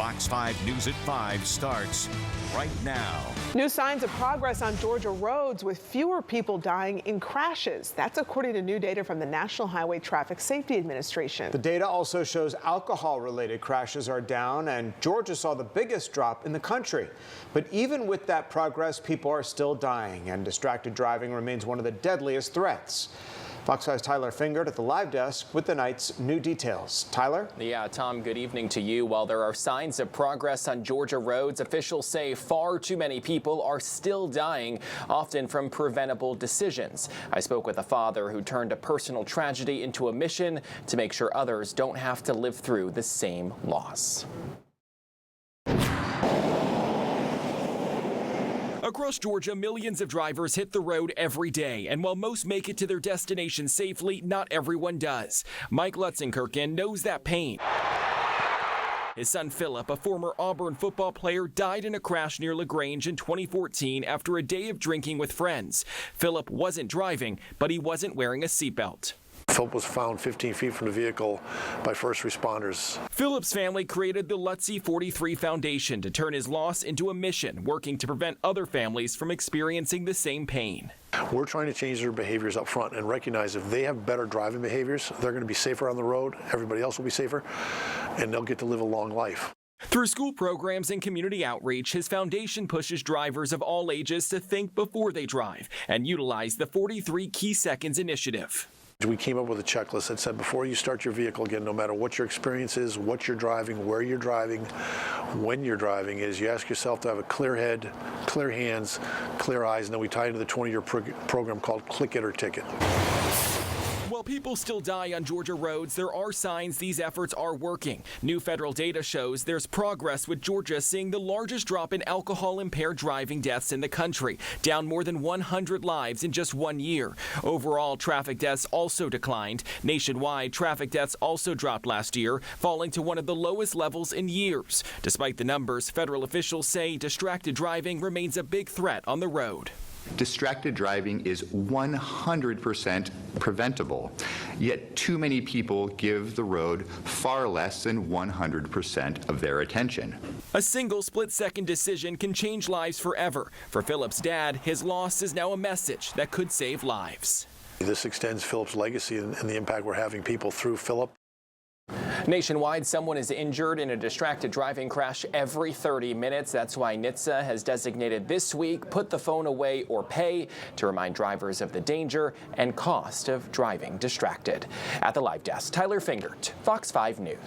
Fox 5 News at 5 starts right now. New signs of progress on Georgia roads with fewer people dying in crashes. That's according to new data from the National Highway Traffic Safety Administration. The data also shows alcohol-related crashes are down, and Georgia saw the biggest drop in the country. But even with that progress, people are still dying, and distracted driving remains one of the deadliest threats. Fox 5's Tyler Fingert at the live desk with the night's new details. Tyler? Yeah, Tom, good evening to you. While there are signs of progress on Georgia roads, officials say far too many people are still dying, often from preventable decisions. I spoke with a father who turned a personal tragedy into a mission to make sure others don't have to live through the same loss. Across Georgia, millions of drivers hit the road every day, and while most make it to their destination safely, not everyone does. Mike Lutzie knows that pain. His son Philip, a former Auburn football player, died in a crash near LaGrange in 2014 after a day of drinking with friends. Philip wasn't driving, but he wasn't wearing a seatbelt. Philip was found 15 feet from the vehicle by first responders. Philip's family created the Lutzie 43 Foundation to turn his loss into a mission, working to prevent other families from experiencing the same pain. We're trying to change their behaviors up front and recognize if they have better driving behaviors, they're going to be safer on the road, everybody else will be safer, and they'll get to live a long life. Through school programs and community outreach, his foundation pushes drivers of all ages to think before they drive and utilize the 43 Key Seconds initiative. We came up with a checklist that said before you start your vehicle, again, no matter what your experience is, what you're driving, where you're driving, when you're driving, is you ask yourself to have a clear head, clear hands, clear eyes, and then we tie into the 20-year program called Click It or Ticket. While people still die on Georgia roads, there are signs these efforts are working. New federal data shows there's progress, with Georgia seeing the largest drop in alcohol-impaired driving deaths in the country, down more than 100 lives in just 1 year. Overall, traffic deaths also declined. Nationwide, traffic deaths also dropped last year, falling to one of the lowest levels in years. Despite the numbers, federal officials say distracted driving remains a big threat on the road. Distracted driving is 100% preventable, yet too many people give the road far less than 100% of their attention. A single split-second decision can change lives forever. For Philip's dad, his loss is now a message that could save lives. This extends Philip's legacy and the impact we're having people through Philip. Nationwide, someone is injured in a distracted driving crash every 30 minutes. That's why NHTSA has designated this week Put the Phone Away or Pay to remind drivers of the danger and cost of driving distracted. At the live desk, Tyler Fingert, Fox 5 News.